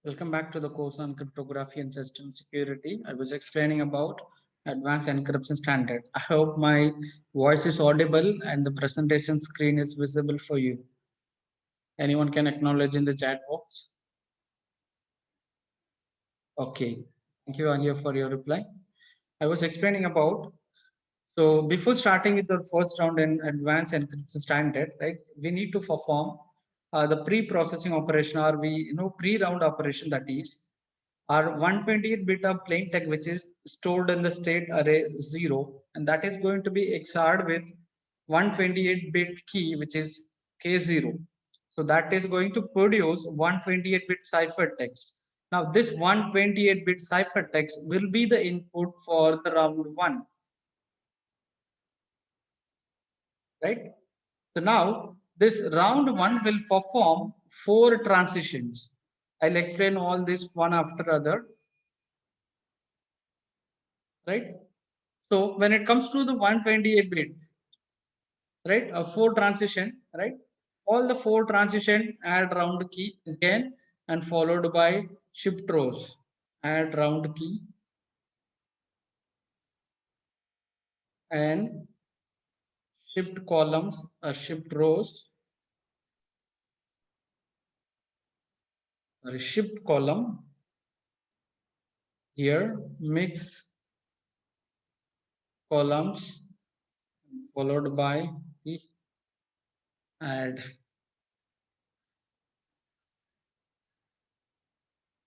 Welcome back to the course on cryptography and system security. I was explaining about advanced encryption standard. I hope my voice is audible and the presentation screen is visible for you. Anyone can acknowledge in the chat box. Okay. Thank you, Anya, for your reply. I was explaining about, so before starting with the first round in advanced encryption standard, right, we need to perform the pre-processing operation, or pre-round operation, that is are 128 bit of plain text which is stored in the state array 0, and that is going to be XORed with 128 bit key which is K0. So that is going to produce 128 bit ciphertext. Now this 128 bit ciphertext will be the input for the round 1, right? So now this round 1 will perform 4 transitions. I'll explain all this one after other, right? So when it comes to the 128 bit, right, a 4 transition, right, all the 4 transition add round key again and followed by shift rows, add round key and shift columns or shift rows, or shift column here, mix columns followed by the add,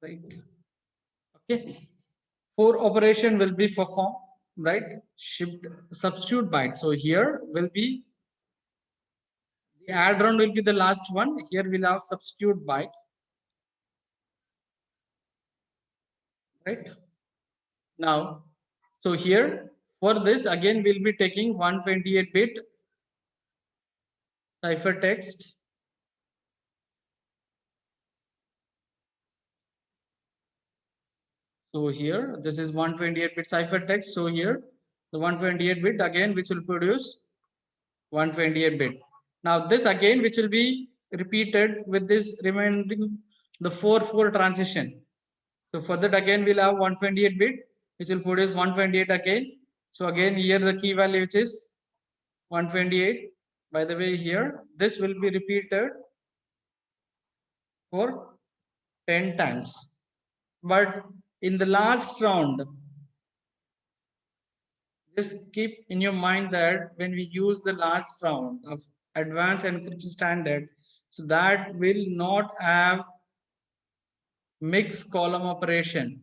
right? Okay, 4 operation will be performed, right? Shift substitute byte, so here will be the add round will be the last one. Here we'll have substitute byte, right? Now, so here for this again we'll be taking 128 bit ciphertext. So here this is 128 bit ciphertext. So here the 128 bit again which will produce 128 bit. Now this again which will be repeated with this remaining the 4 transition. So for that again we'll have 128 bit which will produce 128 again. So again here the key value which is 128. By the way, here this will be repeated for 10 times. But in the last round, just keep in your mind that when we use the last round of advanced encryption standard, so that will not have mixed column operation,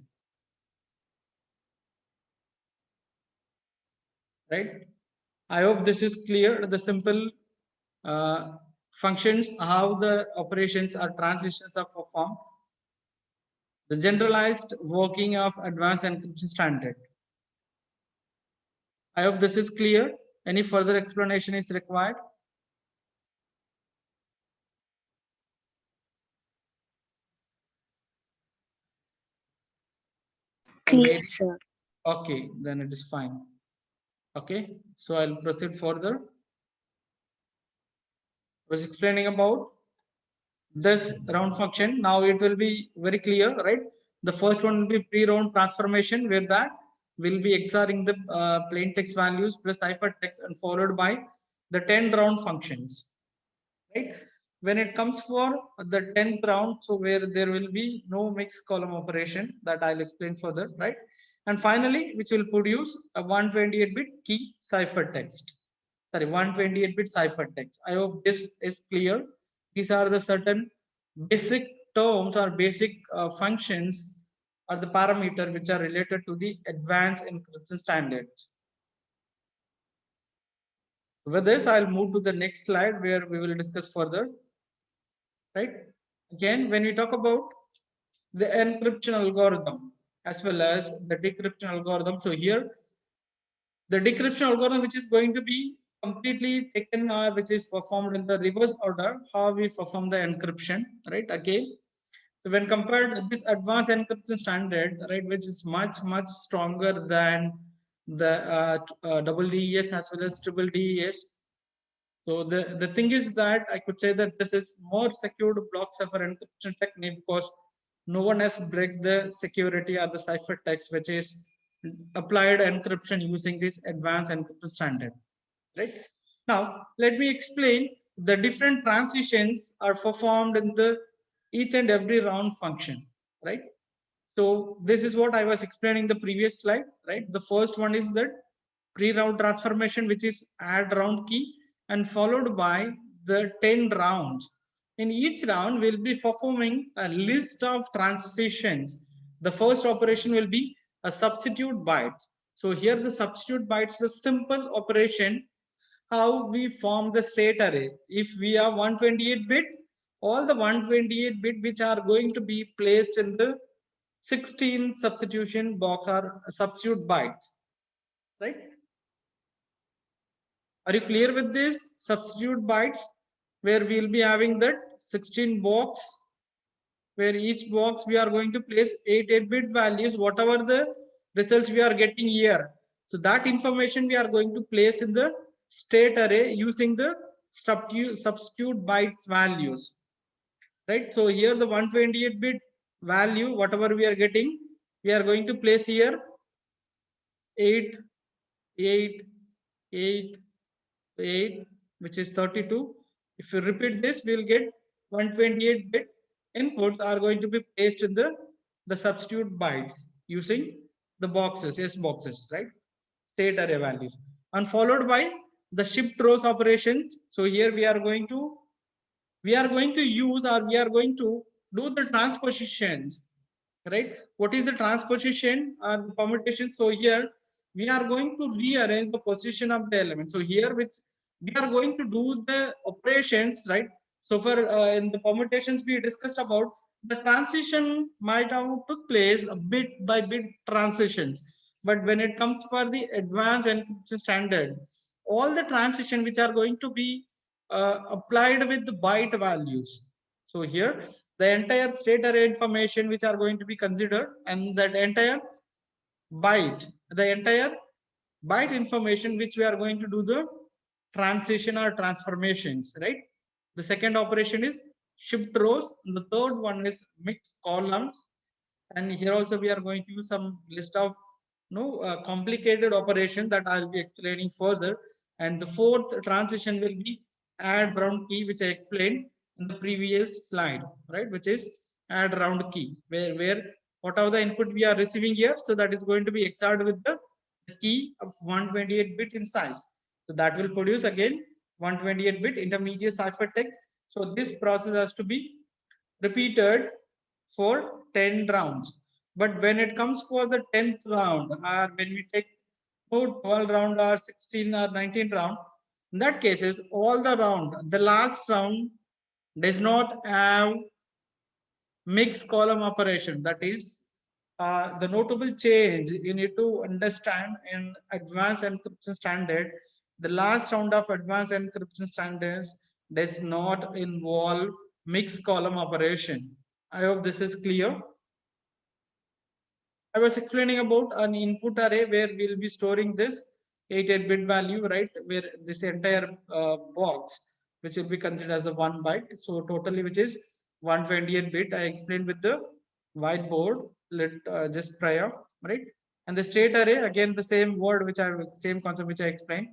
right? I hope this is clear. The simple uh, functions, how the operations or transitions are performed, the generalized working of advanced encryption standard. I hope this is clear. Any further explanation is required? Clear, sir. Okay, then it is fine. Okay, so I'll proceed further. I was explaining about this round function. Now it will be very clear, right? The first one will be pre-round transformation, where that will be XORing the plain text values plus ciphertext and followed by the 10 round functions, right? When it comes for the 10th round, so where there will be no mixed column operation, that I'll explain further, right? And finally, which will produce a 128 bit key ciphertext. Sorry, 128 bit ciphertext. I hope this is clear. These are the certain basic terms or basic functions or the parameter which are related to the advanced encryption standards. With this, I'll move to the next slide where we will discuss further, right? Again, when we talk about the encryption algorithm as well as the decryption algorithm, so here the decryption algorithm which is going to be completely taken which is performed in the reverse order, how we perform the encryption, right? Again, so when compared to this advanced encryption standard, right, which is much stronger than the double DES as well as triple DES. So the thing is that I could say that this is more secured block cipher encryption technique because no one has break the security or the ciphertext, which is applied encryption using this advanced encryption standard. Right now, let me explain the different transitions are performed in the each and every round function. Right. So this is what I was explaining the previous slide. Right. The first one is that pre-round transformation, which is add round key, and followed by the 10 rounds. In each round, we'll be performing a list of transitions. The first operation will be a substitute bytes. So here the substitute bytes is a simple operation how we form the state array. If we have 128 bit, all the 128 bit which are going to be placed in the 16 substitution box are substitute bytes, right? Are you clear with this? Substitute bytes, where we'll be having that 16 box, where each box we are going to place 8 bit values, whatever the results we are getting here. So that information we are going to place in the state array using the substitute bytes values, right? So here the 128 bit value, whatever we are getting, we are going to place here 8, 8, 8, 8, which is 32. If you repeat this, we'll get 128 bit inputs are going to be placed in the substitute bytes using the boxes, S boxes, right? State array values, and followed by the shift rows operations. So here we are going to use, or we are going to do the transpositions, right? What is the transposition or the permutation? So here we are going to rearrange the position of the element. So here which we are going to do the operations, right? So for in the permutations we discussed about, the transition might have took place a bit by bit transitions, but when it comes for the advanced encryption standard, all the transition which are going to be applied with the byte values. So here the entire state array information which are going to be considered, and that entire the entire byte information which we are going to do the transition or transformations, right? The second operation is shift rows. The third one is mix columns, and here also we are going to use some list of complicated operation that I'll be explaining further. And the fourth transition will be add round key, which I explained in the previous slide, right? Which is add round key, where whatever the input we are receiving here, so that is going to be XORed with the key of 128 bit in size. So that will produce again 128 bit intermediate ciphertext. So this process has to be repeated for 10 rounds. But when it comes for the 10th round, or when we take 12 round or 16 or 19 round, in that cases, all the round, the last round does not have mixed column operation. That is the notable change you need to understand in advanced encryption standard. The last round of advanced encryption standards does not involve mixed column operation. I hope this is clear. I was explaining about an input array where we'll be storing this 8-bit value, right? Where this entire box, which will be considered as a 1 byte. So totally, which is 128 bit. I explained with the whiteboard just prior, right? And the state array, again, the same word, same concept which I explained.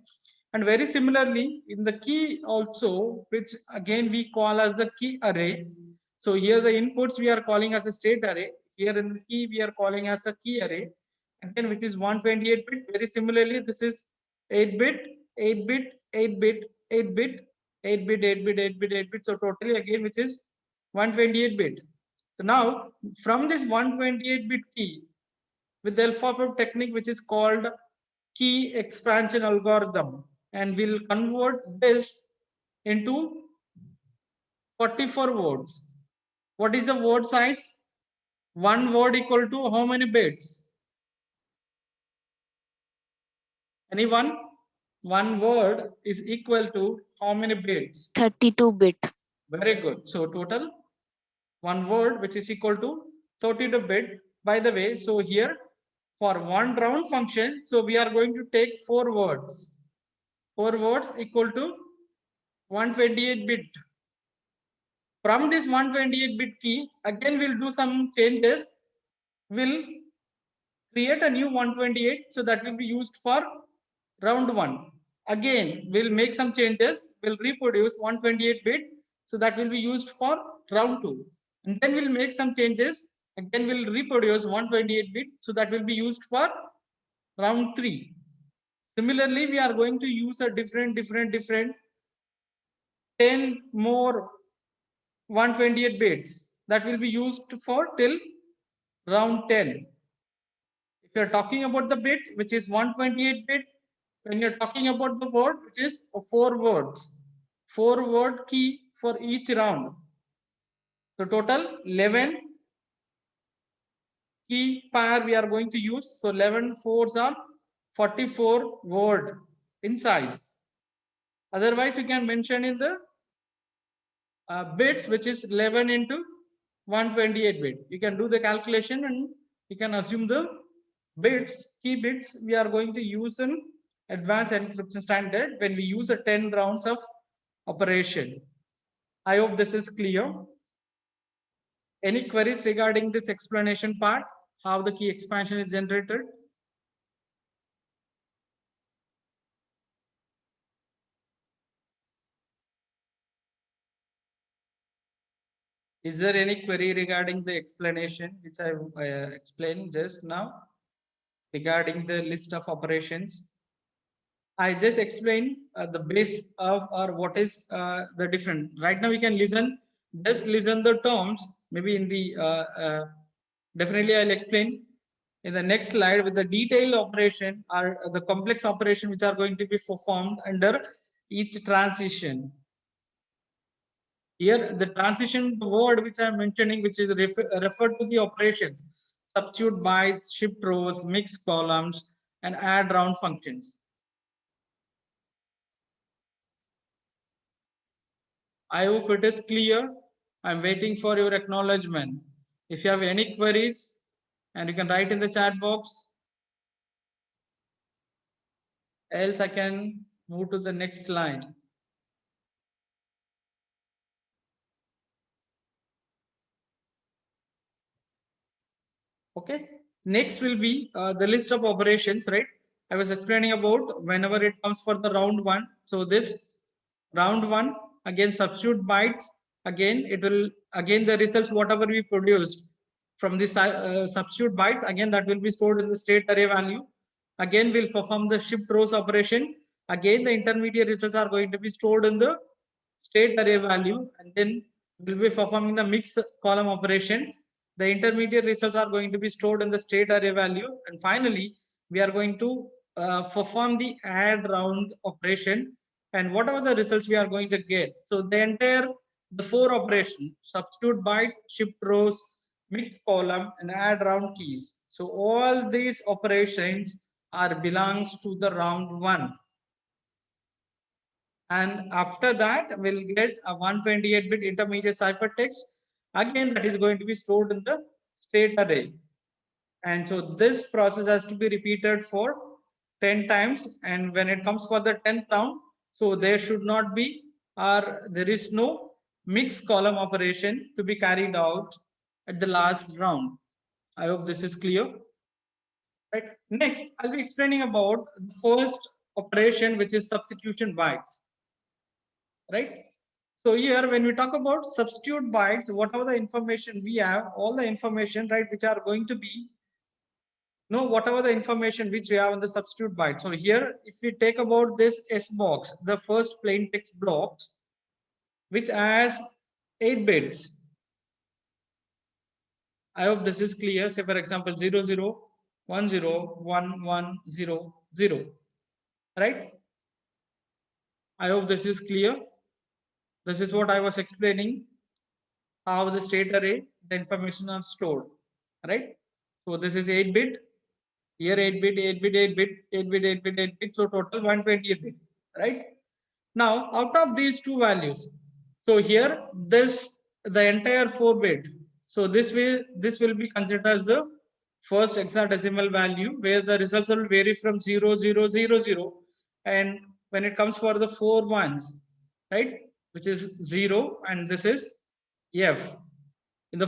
And very similarly, in the key also, which again we call as the key array. So here the inputs we are calling as a state array. Here in the key we are calling as a key array. Again, which is 128 bit. Very similarly, this is 8 bit, 8 bit, 8 bit, 8 bit, 8 bit, 8 bit, 8 bit, 8 bit. So totally again, which is 128 bit. So now from this 128 bit key, with the alphabet technique which is called key expansion algorithm, and we'll convert this into 44 words. What is the word size? One word equal to how many bits? Anyone? One word is equal to how many bits? 32 bit. Very good. So total one word which is equal to 32 bit. By the way, so here for one round function, so we are going to take 4 words. 4 words equal to 128 bit From this 128-bit key, again we'll do some changes. We'll create a new 128, so that will be used for round 1. Again, we'll make some changes. We'll reproduce 128-bit, so that will be used for round 2. And then we'll make some changes. Again, we'll reproduce 128-bit, so that will be used for round 3. Similarly, we are going to use a different 10 more 128 bits that will be used for till round 10. If you're talking about the bits, which is 128 bit, when you're talking about the word, which is 4 words, 4-word key for each round. So total 11 key pair we are going to use. So 11 fours are 44 word in size. Otherwise, we can mention in the bits, which is 11 into 128 bit. You can do the calculation and you can assume the bits, key bits we are going to use in advanced encryption standard when we use a 10 rounds of operation. I hope this is clear. Any queries regarding this explanation part, how the key expansion is generated? Is there any query regarding the explanation which I explained just now regarding the list of operations? I just explained the base of or what is the different. Right now we can listen, just listen the terms. Maybe in the definitely I'll explain in the next slide with the detailed operation or the complex operation which are going to be performed under each transition. Here, the transition, the word which I'm mentioning, which is referred to the operations, substitute bytes, shift rows, mix columns, and add round functions. I hope it is clear. I'm waiting for your acknowledgement. If you have any queries, and you can write in the chat box, else I can move to the next slide. Okay, next will be the list of operations, right? I was explaining about whenever it comes for the round 1. So this round 1, again substitute bytes, again it will, again the results whatever we produced from the substitute bytes, again that will be stored in the state array value. Again we'll perform the shift rows operation. Again the intermediate results are going to be stored in the state array value, and then we'll be performing the mix column operation. The intermediate results are going to be stored in the state array value, and finally we are going to perform the add round operation, and whatever the results we are going to get. So the entire, the 4 operations, substitute bytes, shift rows, mix column, and add round keys. So all these operations are belongs to the round 1. And after that, we'll get a 128-bit intermediate ciphertext. Again, that is going to be stored in the state array. And so this process has to be repeated for 10 times. And when it comes for the 10th round, so there should not be, or there is no mix column operation to be carried out at the last round. I hope this is clear. Right. Next, I'll be explaining about the first operation, which is substitution bytes. Right. So here, when we talk about substitute bytes, whatever the information we have, all the information, right, which are going to be, whatever the information which we have on the substitute byte. So here, if we take about this S box, the first plain text blocks, which has 8 bits. I hope this is clear. Say for example, 00, 10, 1100, 0. Right? I hope this is clear. This is what I was explaining, how the state array, the information are stored. Right? So this is 8-bit. Here 8-bit, 8-bit, 8-bit, 8-bit, 8-bit, 8-bit. So total 128 bit. Right? Now, out of these two values, so here this, the entire 4-bit. So this will be considered as the first hexadecimal value, where the results will vary from 0, 0, 0, 0. And when it comes for the 4 ones, right, which is 0, and this is F. In the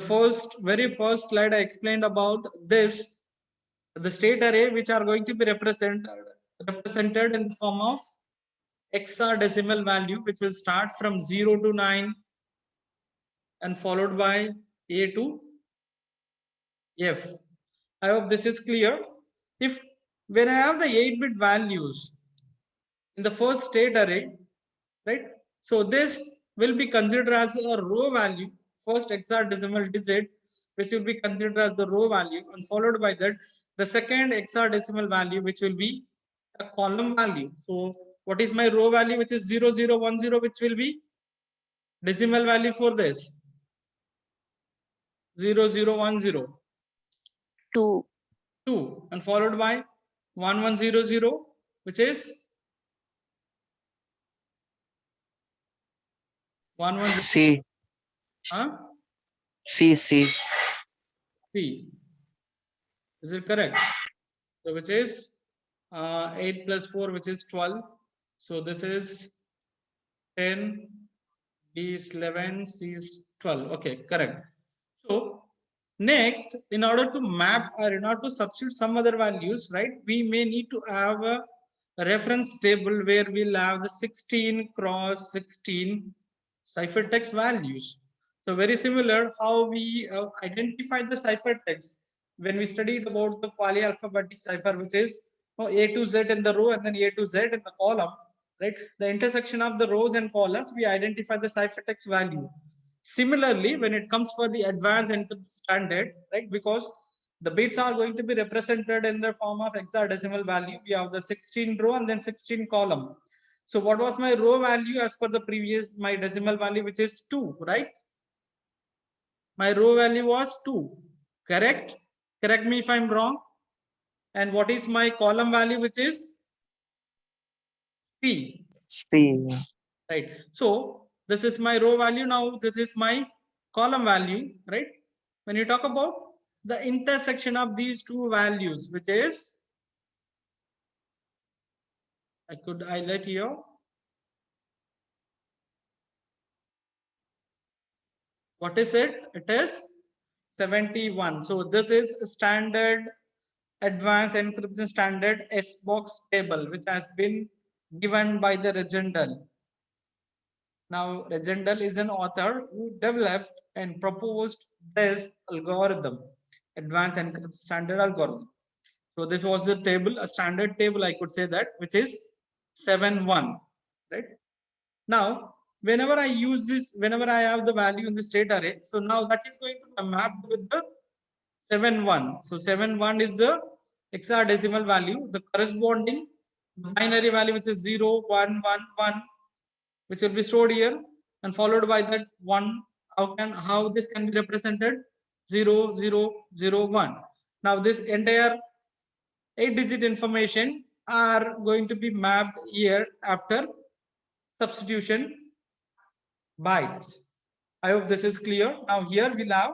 very first slide, I explained about this, the state array, which are going to be represented in the form of hexadecimal value, which will start from 0 to 9 and followed by A to F. I hope this is clear. If when I have the 8-bit values in the first state array, right? So this will be considered as a row value, first hexadecimal digit, which will be considered as the row value, and followed by that the second hexadecimal value, which will be a column value. So what is my row value, which is 0010, which will be decimal value for this 0010. 2. 2, and followed by 1100, which is 110. C. Huh? C. C. Is it correct? So which is 8 plus 4, which is 12. So this is 10, B is 11, C is 12. Okay, correct. So next, in order to map or in order to substitute some other values, right, we may need to have a reference table where we'll have the 16 cross 16 ciphertext values. So very similar how we identified the ciphertext when we studied about the polyalphabetic cipher, which is A to Z in the row and then A to Z in the column, right? The intersection of the rows and columns, we identify the ciphertext value. Similarly, when it comes for the advanced encryption standard, right, because the bits are going to be represented in the form of hexadecimal value, we have the 16 row and then 16 column. So what was my row value as per the previous, my decimal value, which is 2, right? My row value was 2, correct? Correct me if I'm wrong. And what is my column value, which is C, C. right? So this is my row value. Now this is my column value, right? When you talk about the intersection of these two values, which is, I could highlight here, what is it? It is 71. So this is standard advanced encryption standard SBOX table, which has been given by the Regendel. Now, Regendel is an author who developed and proposed this algorithm, advanced encryption standard algorithm. So this was a table, a standard table, I could say that, which is 7-1, right? Now, whenever I use this, whenever I have the value in the state array, so now that is going to be mapped with the 7-1. So 7-1 is the hexadecimal value, the corresponding binary value, which is 0, 1, 1, 1, which will be stored here, and followed by that 1. How this can be represented? 0, 0, 0, 1. Now this entire 8-digit information are going to be mapped here after substitution bytes. I hope this is clear. Now here we'll have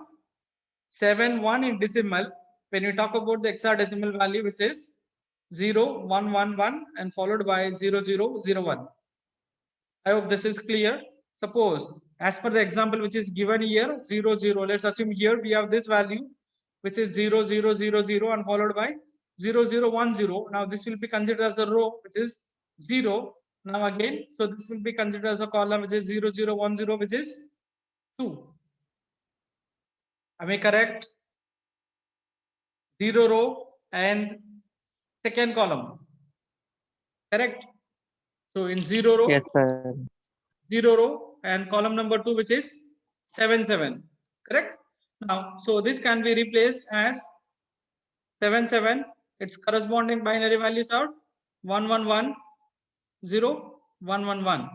7-1 in decimal. When you talk about the hexadecimal value, which is 0, 1, 1, 1, and followed by 0, 0, 0, 1. I hope this is clear. Suppose, as per the example which is given here, 0, 0. Let's assume here we have this value, which is 0, 0, 0, 0, and followed by 0, 0, 1, 0. Now this will be considered as a row, which is 0. Now again, so this will be considered as a column, which is 0, 0, 1, 0, which is 2. Am I correct? 0 row and second column. Correct? So in 0 row, Yes, sir. 0 row and column number 2, which is 7, 7. Correct? Now, so this can be replaced as 7, 7. Its corresponding binary values are 1, 1, 1, 0, 1, 1, 1.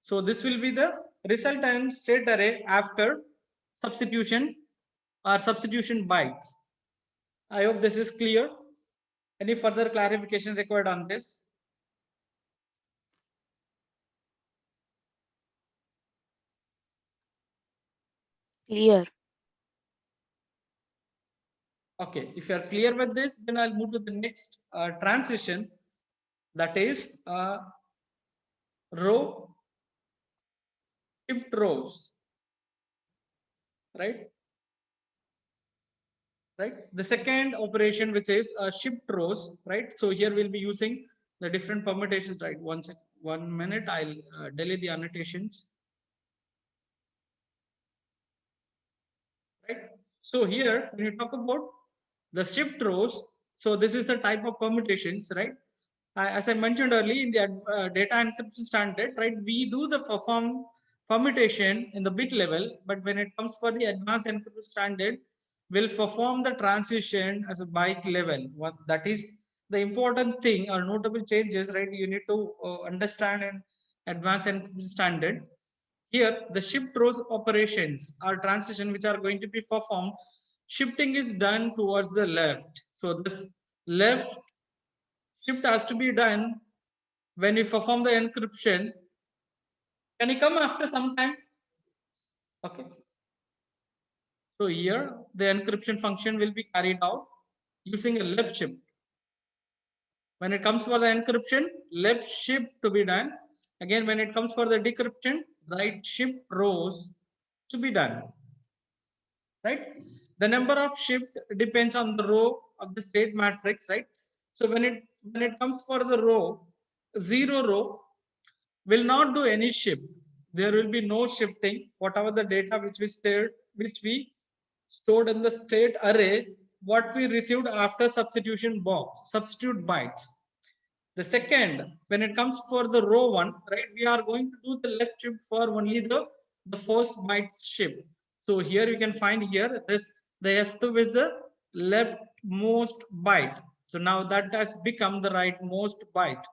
So this will be the resultant state array after substitution or substitution bytes. I hope this is clear. Any further clarification required on this? Clear. Okay, if you are clear with this, then I'll move to the next transition, that is row shift rows. right? Right. The second operation, which is shift rows, right? So here we'll be using the different permutations, right? 1 minute, I'll delete the annotations, right? So here, when you talk about the shift rows, so this is the type of permutations, right? As I mentioned earlier in the data encryption standard, right? We do the permutation in the bit level, but when it comes for the advanced encryption standard, we'll perform the transition as a byte level. What that is the important thing or notable changes, right? You need to understand in advanced encryption standard. Here, the shift rows operations are transition which are going to be performed. Shifting is done towards the left. So this left shift has to be done when you perform the encryption. Can you come after some time? Okay. So here the encryption function will be carried out using a left shift. When it comes for the encryption, left shift to be done. Again, when it comes for the decryption, right shift rows to be done. Right? The number of shift depends on the row of the state matrix, right? So when it comes for the row, 0 row will not do any shift. There will be no shifting. Whatever the data which we stored in the state array, what we received after substitution box, substitute bytes. The second, when it comes for the row one, right, we are going to do the left shift for only the first byte shift. So here you can find here this the F2 is the leftmost byte. So now that has become the rightmost byte.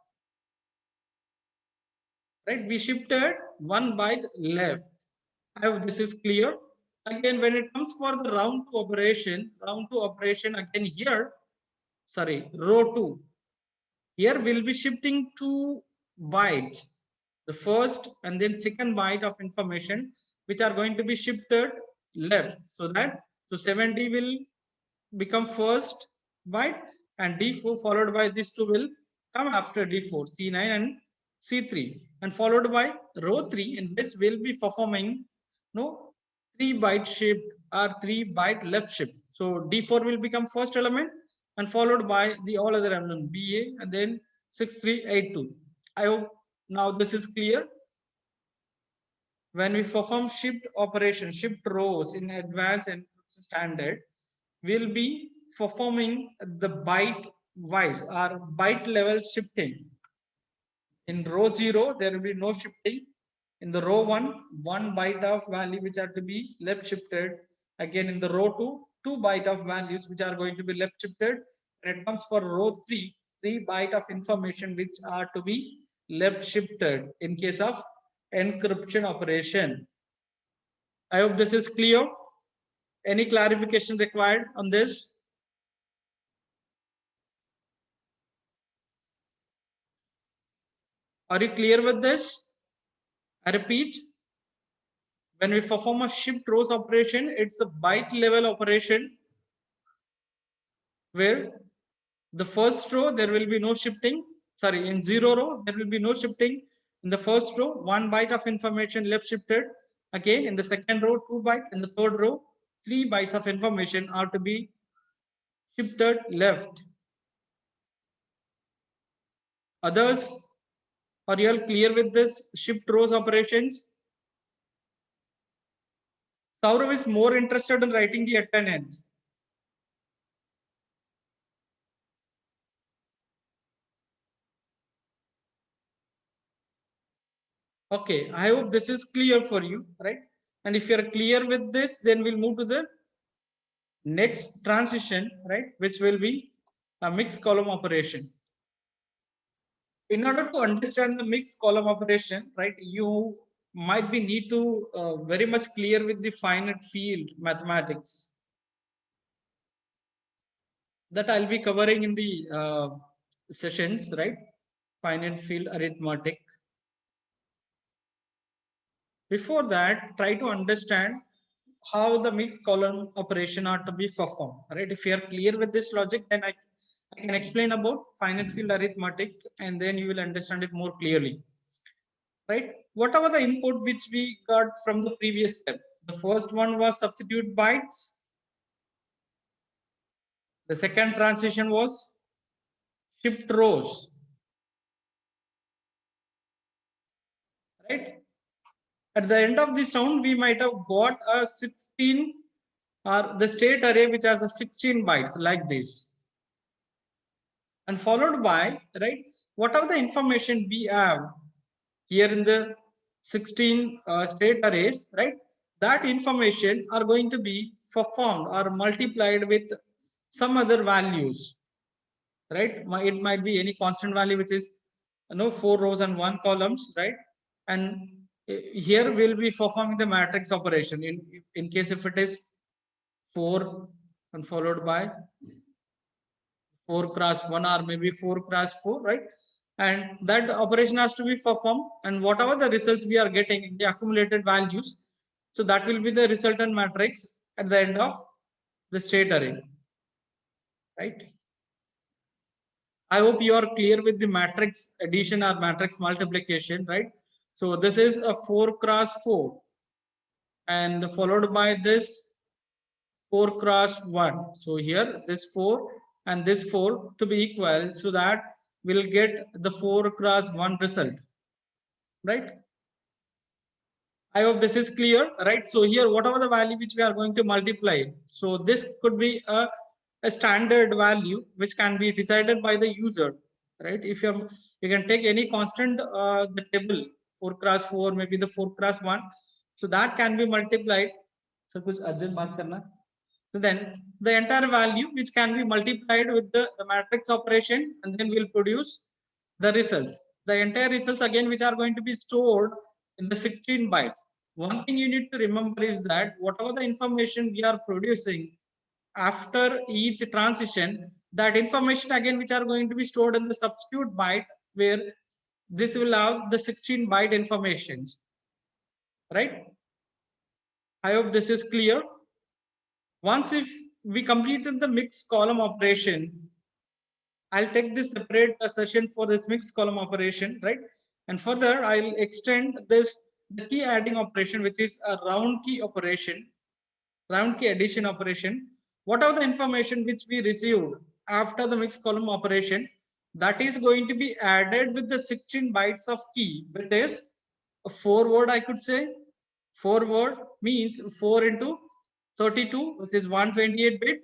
Right, we shifted 1 byte left. I hope this is clear. Again, when it comes for the round 2 operation again here, sorry, row 2. Here we'll be shifting 2 bytes, the first and then second byte of information, which are going to be shifted left. So 70 will become first byte and D4 followed by this two will come after D4, C9 and C3, and followed by row 3 in which we'll be performing no 3 byte shift or 3 byte left shift. So D4 will become first element and followed by the all other element BA and then 6382. I hope now this is clear. When we perform shift operation, shift rows in advanced and standard, we'll be performing the byte wise or byte level shifting. In row 0, there will be no shifting. In the row 1 byte of value which are to be left shifted. Again, in the row 2 byte of values which are going to be left shifted. When it comes for row 3 byte of information which are to be left shifted in case of encryption operation. I hope this is clear. Any clarification required on this? Are you clear with this? I repeat, when we perform a shift rows operation, it's a byte level operation where the first row there will be no shifting. Sorry, in 0 row there will be no shifting. In the first row, 1 byte of information left shifted. Again, in the second row, 2 byte. In the third row, 3 bytes of information are to be shifted left. Others, are you all clear with this shift rows operations? Saurav is more interested in writing the attendance. Okay, I hope this is clear for you, right? And if you're clear with this, then we'll move to the next transition, right? Which will be a mixed column operation. In order to understand the mixed column operation, right, you might be need to very much clear with the finite field mathematics that I'll be covering in the sessions, right? Finite field arithmetic. Before that, try to understand how the mixed column operation are to be performed. Right? If you are clear with this logic, then I can explain about finite field arithmetic, and then you will understand it more clearly. Right? Whatever the input which we got from the previous step, The first one was substitute bytes. The second transition was shift rows. Right? At the end of this round, we might have got a 16 or the state array which has a 16 bytes like this. And followed by, right, whatever the information we have here in the 16 state arrays, right, that information are going to be performed or multiplied with some other values, right? It might be any constant value which is 4 rows and 1 columns, right? And here we'll be performing the matrix operation in case if it is 4 and followed by 4 cross 1 or maybe 4 cross 4, right? And that operation has to be performed, and whatever the results we are getting in the accumulated values, so that will be the resultant matrix at the end of the state array, right? I hope you are clear with the matrix addition or matrix multiplication, right? So this is a 4 cross 4 and followed by this 4 cross 1. So here this 4 and this 4 to be equal, so that we'll get the 4 cross 1 result, right? I hope this is clear, right? So here, whatever the value which we are going to multiply, so this could be a standard value which can be decided by the user, right? If you can take any constant the table 4 cross 4, maybe the 4 cross 1, so that can be multiplied. So kuch urgent baat karna. So then the entire value which can be multiplied with the matrix operation, and then we'll produce the results. The entire results again which are going to be stored in the 16 bytes. One thing you need to remember is that whatever the information we are producing after each transition, that information again which are going to be stored in the substitute byte, where this will have the 16 byte informations, right? I hope this is clear. Once if we completed the mixed column operation, I'll take this separate session for this mixed column operation, right? And further, I'll extend this the key adding operation, which is a round key operation, round key addition operation. Whatever the information which we received after the mixed column operation, that is going to be added with the 16 bytes of key, which is a 4-word, I could say. 4-word means 4 into 32, which is 128 bit.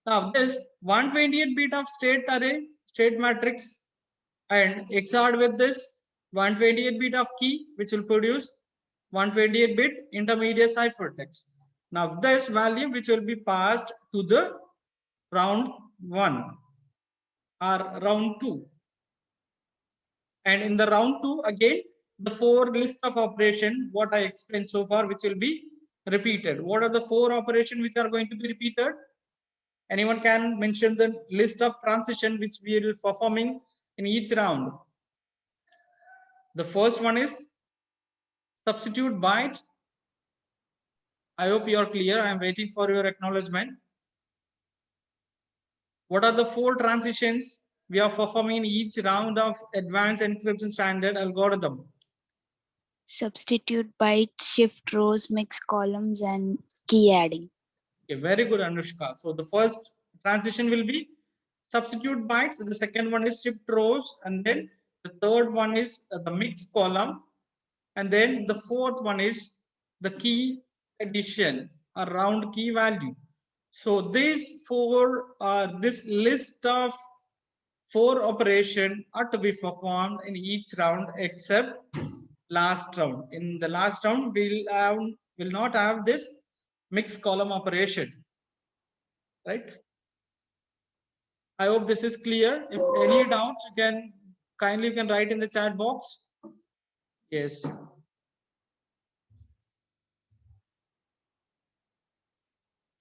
Now this 128 bit of state array, state matrix, and XORed with this 128 bit of key, which will produce 128 bit intermediate ciphertext. Now this value which will be passed to the round 1 or round 2. And in the round 2 again, the 4 list of operation what I explained so far, which will be repeated. What are the 4 operations which are going to be repeated? Anyone can mention the list of transition which we will performing in each round. The first one is substitute byte. I hope you are clear. I am waiting for your acknowledgement. What are the 4 transitions we are performing in each round of advanced encryption standard algorithm? Substitute byte, shift rows, mix columns, and key adding. Okay, very good, Anushka. So the first transition will be substitute bytes. The second one is shift rows, and then the third one is the mix column, and then the fourth one is the key addition, a round key value. So these 4 this list of 4 operation are to be performed in each round except last round. In the last round, will not have this mixed column operation, right? I hope this is clear. If any doubts, you can kindly write in the chat box. Yes.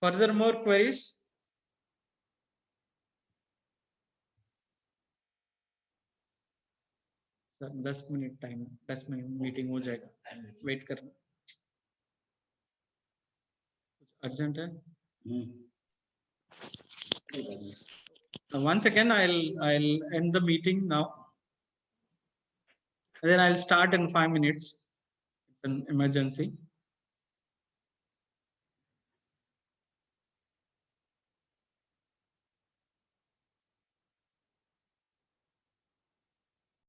Further more queries? Sir 10 minute time 10 minute meeting हो जाएगा wait करना कुछ urgent है one second I'll end the meeting now and then I'll start in 5 minutes. It's an emergency.